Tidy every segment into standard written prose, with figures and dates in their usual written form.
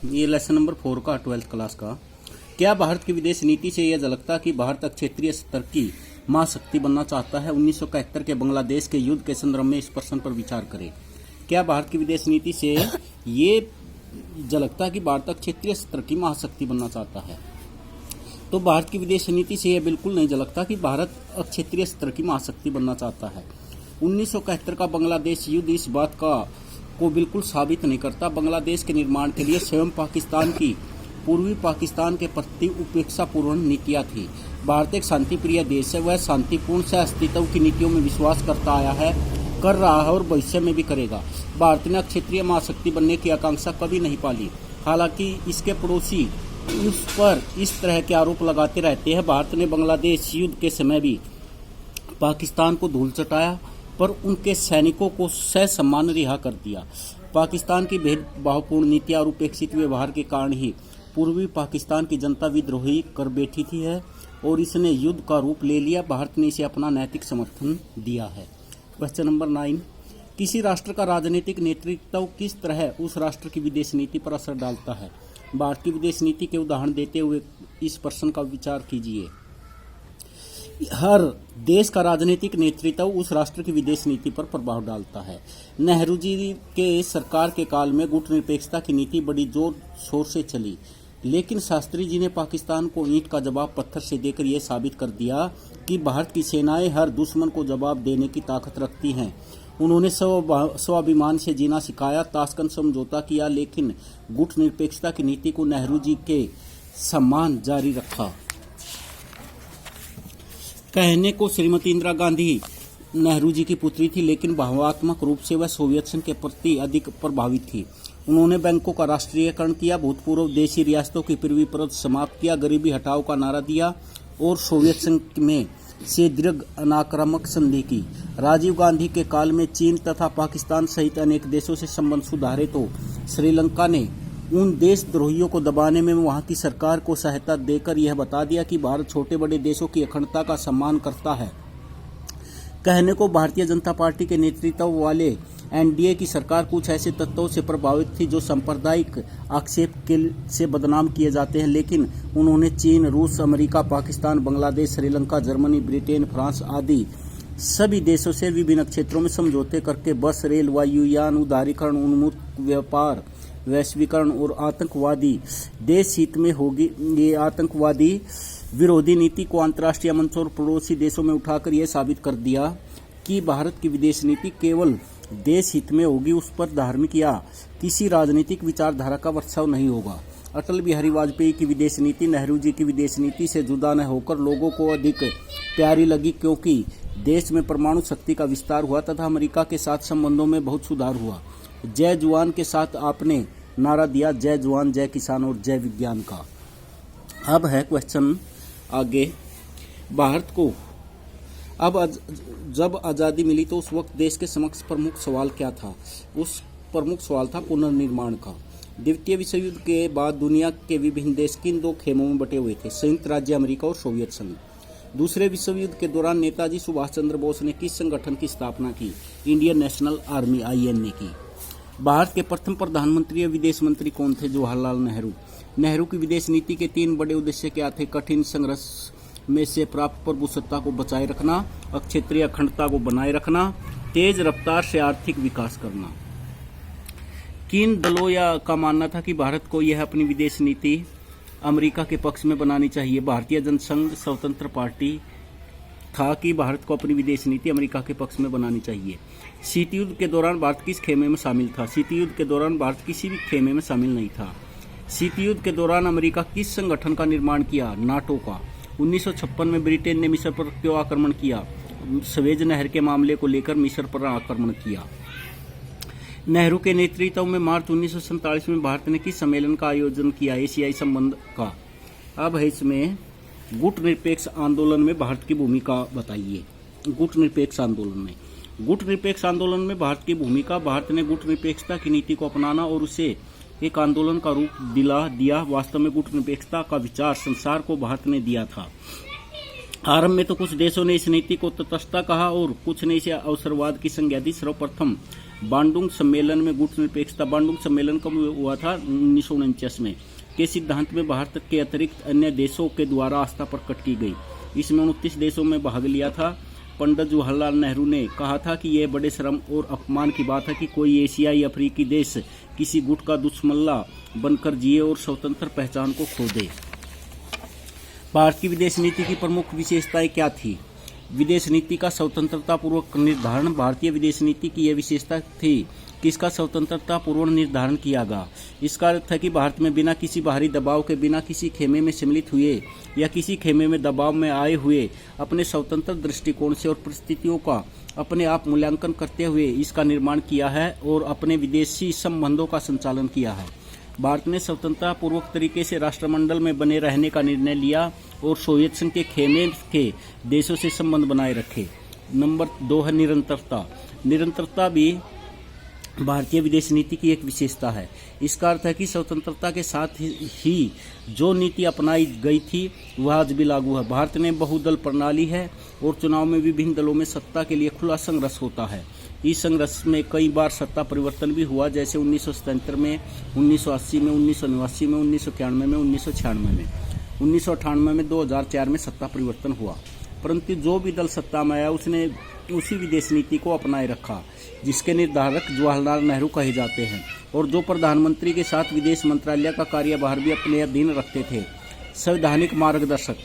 ये lesson number 4 का 12th class का। क्या भारत की विदेश नीति से यह झलकता कि भारत क्षेत्रीय स्तर की महाशक्ति बनना चाहता है? 1971 के बांग्लादेश के युद्ध के संदर्भ में इस प्रश्न पर विचार करें। क्या भारत की विदेश नीति से ये झलकता कि भारत क्षेत्रीय स्तर की महाशक्ति बनना चाहता है? तो भारत की विदेश नीति से यह बिल्कुल नहीं झलकता कि भारत क्षेत्रीय स्तर की महाशक्ति बनना चाहता है। 1971 का बांग्लादेश युद्ध इस बात को बिल्कुल साबित नहीं करता। बांग्लादेश के निर्माण के लिए स्वयं पाकिस्तान की पूर्वी पाकिस्तान के प्रति उपेक्षापूर्ण नीतियां थी। भारत एक शांतिप्रिय देश है, वह शांतिपूर्ण सह अस्तित्व की नीतियों में विश्वास करता आया है, कर रहा है और भविष्य में भी करेगा। भारत ने क्षेत्रीय महाशक्ति बनने की आकांक्षा कभी नहीं पाली। हालांकि इसके पड़ोसी उस पर इस तरह के आरोप लगाते रहते हैं। भारत ने बांग्लादेश युद्ध के समय भी पाकिस्तान को धूल चटाया, पर उनके सैनिकों को ससम्मान रिहा कर दिया। पाकिस्तान की भेदभावपूर्ण नीतियां और उपेक्षित व्यवहार के कारण ही पूर्वी पाकिस्तान की जनता विद्रोही कर बैठी थी है और इसने युद्ध का रूप ले लिया। भारत ने इसे अपना नैतिक समर्थन दिया है। क्वेश्चन नंबर 9, किसी राष्ट्र का राजनीतिक नेतृत्व किस तरह उस राष्ट्र की विदेश नीति पर असर डालता है? भारत की विदेश नीति के उदाहरण देते हुए इस प्रश्न का विचार कीजिए। हर देश का राजनीतिक नेतृत्व उस राष्ट्र की विदेश नीति पर प्रभाव डालता है। नेहरू जी के सरकार के काल में गुटनिरपेक्षता की नीति बड़ी जोर शोर से चली, लेकिन शास्त्री जी ने पाकिस्तान को ईंट का जवाब पत्थर से देकर यह साबित कर दिया कि भारत की सेनाएं हर दुश्मन को जवाब देने की ताकत रखती हैं। उन्होंने स्वाभिमान से जीना सिखाया, ताशकंद समझौता किया, लेकिन गुटनिरपेक्षता की नीति को नेहरू जी के सम्मान जारी रखा। कहने को श्रीमती इंदिरा गांधी नेहरू जी की पुत्री थी, लेकिन भावनात्मक रूप से वह सोवियत संघ के प्रति अधिक प्रभावित थी। उन्होंने बैंकों का राष्ट्रीयकरण किया, भूतपूर्व देशी रियासतों की पूर्वी परत समाप्त किया, गरीबी हटाओ का नारा दिया और सोवियत संघ में से दीर्घ अनाक्रामक संधि की। राजीव गांधी के काल में चीन तथा पाकिस्तान सहित अनेक देशों से संबंध सुधारे तो श्रीलंका ने उन देशद्रोहियों को दबाने में वहां की सरकार को सहायता देकर यह बता दिया कि भारत छोटे बड़े देशों की अखंडता का सम्मान करता है। कहने को भारतीय जनता पार्टी के नेतृत्व वाले एनडीए की सरकार कुछ ऐसे तत्वों से प्रभावित थी जो सांप्रदायिक आक्षेप से बदनाम किए जाते हैं, लेकिन उन्होंने चीन, रूस, America, Pakistan, Bangladesh, Sri Lanka, Germany, Britain, France आदि सभी देशों से विभिन्न क्षेत्रों में समझौते करके बस, रेल, वायुयान, उदारीकरण, उन्मुक्त व्यापार, वैश्वीकरण और आतंकवादी देश हित में होगी ये आतंकवादी विरोधी नीति को अंतर्राष्ट्रीय मंचों और पड़ोसी देशों में उठाकर यह साबित कर दिया कि भारत की विदेश नीति केवल देश हित में होगी, उस पर धार्मिक या किसी राजनीतिक विचारधारा का वर्षाव नहीं होगा। अटल बिहारी वाजपेयी की विदेश नीति नेहरू जी की विदेश नीति से जुदा न होकर लोगों को अधिक प्यारी लगी, क्योंकि देश में परमाणु शक्ति का विस्तार हुआ तथा अमेरिका के साथ संबंधों में बहुत सुधार हुआ। जय जवान के साथ आपने नारा दिया, जय जवान, जय किसान और जय विज्ञान का। अब है क्वेश्चन आगे। भारत को जब आज़ादी मिली तो उस वक्त देश के समक्ष प्रमुख सवाल क्या था? उस प्रमुख सवाल था पुनर्निर्माण का। द्वितीय विश्व युद्ध के बाद दुनिया के विभिन्न देश किन दो खेमों में बटे हुए थे? संयुक्त राज्य अमेरिका और सोवियत संघ। दूसरे विश्व युद्ध के दौरान नेताजी सुभाष चंद्र बोस ने किस संगठन की स्थापना की? इंडियन नेशनल आर्मी (INA) की। भारत के प्रथम प्रधानमंत्री या विदेश मंत्री कौन थे? जवाहरलाल नेहरू। नेहरू की विदेश नीति के 3 बड़े उद्देश्य क्या थे? कठिन संघर्ष में से प्राप्त प्रभुसत्ता को बचाए रखना, क्षेत्रीय अखंडता को बनाए रखना, तेज रफ्तार से आर्थिक विकास करना। किन दलों का मानना था कि भारत को यह अपनी विदेश नीति अमेरिका के पक्ष में बनानी चाहिए? भारतीय जनसंघ स्वतंत्र पार्टी था कि भारत को अपनी विदेश नीति अमेरिका के पक्ष में बनानी चाहिए। शीत युद्ध के दौरान भारत किस खेमे में शामिल था? शीत युद्ध के दौरान भारत किसी भी खेमे में शामिल नहीं था। शीत युद्ध के दौरान अमेरिका किस संगठन का निर्माण किया? नाटो का। 1956 में ब्रिटेन ने मिस्र पर क्यों आक्रमण किया? सवेज नहर के मामले को लेकर मिस्र पर आक्रमण किया। नेहरू के नेतृत्व में मार्च 1947 में भारत ने किस सम्मेलन का आयोजन किया? एशियाई संबंध का। अब है इसमें गुटनिरपेक्ष आंदोलन में भारत की भूमिका बताइए। गुटनिरपेक्ष आंदोलन में भारत की भूमिका। भारत ने गुटनिरपेक्षता की नीति को अपनाना और उसे एक आंदोलन का रूप दिया। वास्तव में गुटनिरपेक्षता का विचार संसार को भारत ने दिया था। आरंभ में तो कुछ देशों ने इस नीति को तटस्थता कहा और कुछ ने इसे अवसरवाद की संज्ञा दी। सर्वप्रथम बांडुंग सम्मेलन में गुटनिरपेक्षता। बांडुंग सम्मेलन कब हुआ था? 1949 में। के सिद्धांत में भारत के अतिरिक्त अन्य देशों के द्वारा आस्था प्रकट की गई। इसमें 29 देशों में भाग लिया था। पंडित जवाहरलाल नेहरू ने कहा था कि यह बड़े शर्म और अपमान की बात है कि कोई एशियाई अफ्रीकी देश किसी गुट का दुश्मन बनकर जिए और स्वतंत्र पहचान को खो दे। भारत की विदेश नीति की प्रमुख विशेषताएं क्या थी? विदेश नीति का स्वतंत्रता पूर्वक निर्धारण। भारतीय विदेश नीति की यह विशेषता थी कि इसका स्वतंत्रता पूर्वक निर्धारण किया गया। इसका अर्थ है कि भारत में बिना किसी बाहरी दबाव के, बिना किसी खेमे में सम्मिलित हुए या किसी खेमे में दबाव में आए हुए अपने स्वतंत्र दृष्टिकोण से और परिस्थितियों का अपने आप मूल्यांकन करते हुए इसका निर्माण किया है और अपने विदेशी संबंधों का संचालन किया है। भारत ने स्वतंत्रता पूर्वक तरीके से राष्ट्रमंडल में बने रहने का निर्णय लिया और सोवियत संघ के खेमे के देशों से संबंध बनाए रखे। नंबर 2 है निरंतरता। निरंतरता भी भारतीय विदेश नीति की एक विशेषता है। इसका अर्थ है कि स्वतंत्रता के साथ ही जो नीति अपनाई गई थी वह आज भी लागू है। भारत में बहुदल प्रणाली है और चुनाव में विभिन्न दलों में सत्ता के लिए खुला संघर्ष होता है। इस संघर्ष में कई बार सत्ता परिवर्तन भी हुआ, जैसे 1977 में, 1980 में, 1989 में, 1991 में, 1996 में, 1998 में, 2004 में सत्ता परिवर्तन हुआ। परंतु जो भी दल सत्ता में आया उसने उसी विदेश नीति को अपनाए रखा जिसके निर्धारक जवाहरलाल नेहरू कहे जाते हैं और जो प्रधानमंत्री के साथ विदेश मंत्रालय का कार्यभार भी अपने अधीन रखते थे। संवैधानिक मार्गदर्शक।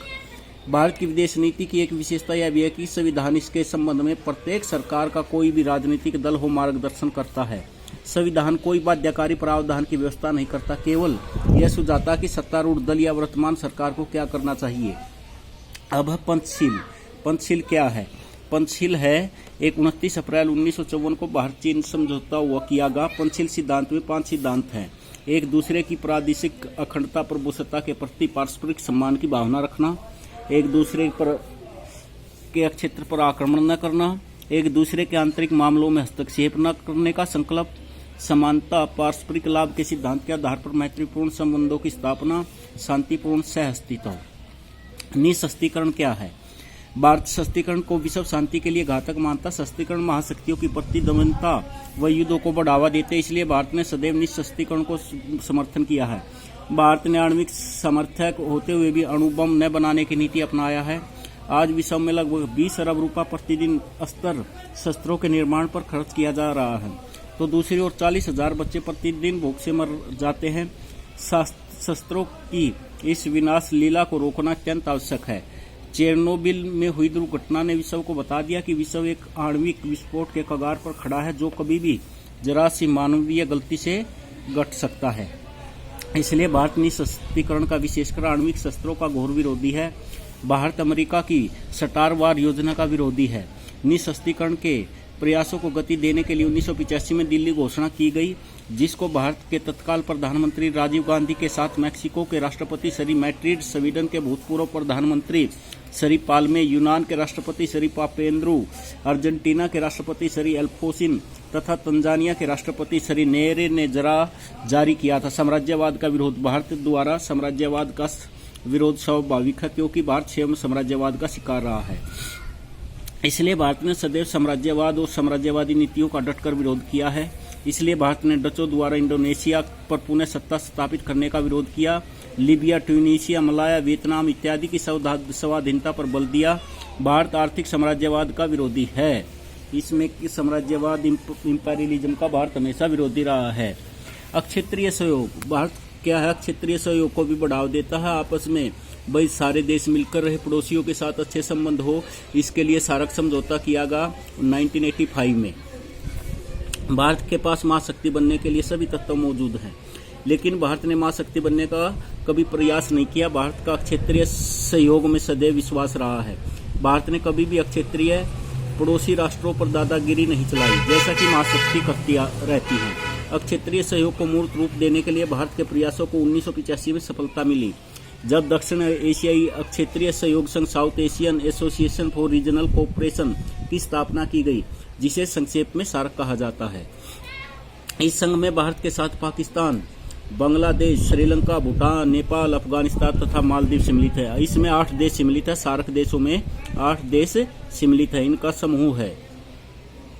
भारत की विदेश नीति की एक विशेषता यह भी है कि संविधान इसके संबंध में प्रत्येक सरकार का कोई भी राजनीतिक दल हो मार्गदर्शन करता है। संविधान कोई बाध्यकारी प्रावधान की व्यवस्था नहीं करता, केवल यह सुझाता कि सत्तारूढ़ दल या वर्तमान सरकार को क्या करना चाहिए। अब है पंचशील। पंचशील क्या है? पंचशील है 29 अप्रैल 1954 को भारत चीन समझौता हुआ किया गया। पंचशील सिद्धांत में 5 सिद्धांत हैं। एक दूसरे की प्रादेशिक अखंडता प्रभुसत्ता के प्रति पारस्परिक सम्मान की भावना रखना, एक दूसरे पर के क्षेत्र पर आक्रमण न करना, एक दूसरे के आंतरिक मामलों में हस्तक्षेप न करने का संकल्प, समानता, पारस्परिक लाभ के सिद्धांत के आधार पर मैत्रीपूर्ण संबंधों की स्थापना, शांतिपूर्ण सहअस्तित्व। निःशस्त्रीकरण क्या है? भारत सशस्त्रीकरण को विश्व शांति के लिए घातक मानता। सशस्त्रीकरण महाशक्तियों की प्रतिद्वंद्विता व युद्धों को बढ़ावा देते, इसलिए भारत ने सदैव निःशस्त्रीकरण को समर्थन किया है। भारत ने आणविक समर्थक होते हुए भी अणु बम न बनाने की नीति अपनाया है। आज विश्व में लगभग 20 अरब रुपया प्रतिदिन अस्त्र शस्त्रों के निर्माण पर खर्च किया जा रहा है, तो दूसरी ओर 40,000 बच्चे प्रतिदिन भूख से मर जाते हैं। शस्त्रों की इस विनाश लीला को रोकना अत्यंत आवश्यक है। चेरनोबिल में हुई दुर्घटना ने विश्व को बता दिया कि विश्व एक आणविक विस्फोट के कगार पर खड़ा है, जो कभी भी जरा सी मानवीय गलती से घट सकता है। इसलिए भारत निःशस्त्रीकरण का, विशेषकर आणविक शस्त्रों का घोर विरोधी है। भारत अमेरिका की स्टार वार योजना का विरोधी है। निःशस्त्रीकरण के प्रयासों को गति देने के लिए 1985 में दिल्ली घोषणा की गई, जिसको भारत के तत्काल प्रधानमंत्री राजीव गांधी के साथ मैक्सिको के राष्ट्रपति श्री मैट्रिड, स्वीडन के भूतपूर्व प्रधानमंत्री श्री पाल्मे, यूनान के राष्ट्रपति श्री पापेंद्रू, अर्जेंटीना के राष्ट्रपति श्री अल्फोसिन तथा तंजानिया के राष्ट्रपति श्री नेरे ने जारी किया था। साम्राज्यवाद का विरोध। भारत द्वारा साम्राज्यवाद का विरोध स्वाभाविक है, क्योंकि भारत स्वयं साम्राज्यवाद का शिकार रहा है। इसलिए भारत ने सदैव साम्राज्यवाद और साम्राज्यवादी नीतियों का डटकर विरोध किया है। इसलिए भारत ने डचों द्वारा इंडोनेशिया पर पुनः सत्ता स्थापित करने का विरोध किया। लीबिया, ट्यूनीशिया, मलाया, वियतनाम इत्यादि की स्वाधीनता पर बल दिया। भारत आर्थिक साम्राज्यवाद का विरोधी है। इसमें साम्राज्यवाद, इंपीरियलिज्म का भारत हमेशा विरोधी रहा है। अक्षेत्रीय सहयोग। भारत क्या है? क्षेत्रीय सहयोग को भी बढ़ावा देता है। आपस में भाई सारे देश मिलकर रहे, पड़ोसियों के साथ अच्छे संबंध हो, इसके लिए सार्क समझौता किया गया 1985 में। भारत के पास महाशक्ति बनने के लिए सभी तत्व मौजूद हैं, लेकिन भारत ने महाशक्ति बनने का कभी प्रयास नहीं किया। भारत का क्षेत्रीय सहयोग में सदैव विश्वास रहा है। भारत ने कभी भी क्षेत्रीय पड़ोसी राष्ट्रों पर दादागिरी नहीं चलाई, जैसा कि महाशक्ति करती रहती है। क्षेत्रीय सहयोग को मूर्त रूप देने के लिए भारत के प्रयासों को 1985 में सफलता मिली, जब दक्षिण एशियाई क्षेत्रीय सहयोग संघ, south Asian association for regional cooperation की स्थापना की गई, जिसे संक्षेप में सार्क कहा जाता है। इस संघ में भारत के साथ पाकिस्तान, बांग्लादेश, श्रीलंका, भूटान, नेपाल, अफगानिस्तान तथा मालदीव सम्मिलित है। इसमें 8 देश सम्मिलित है। सार्क देशों में 8 देश सम्मिलित है। इनका समूह है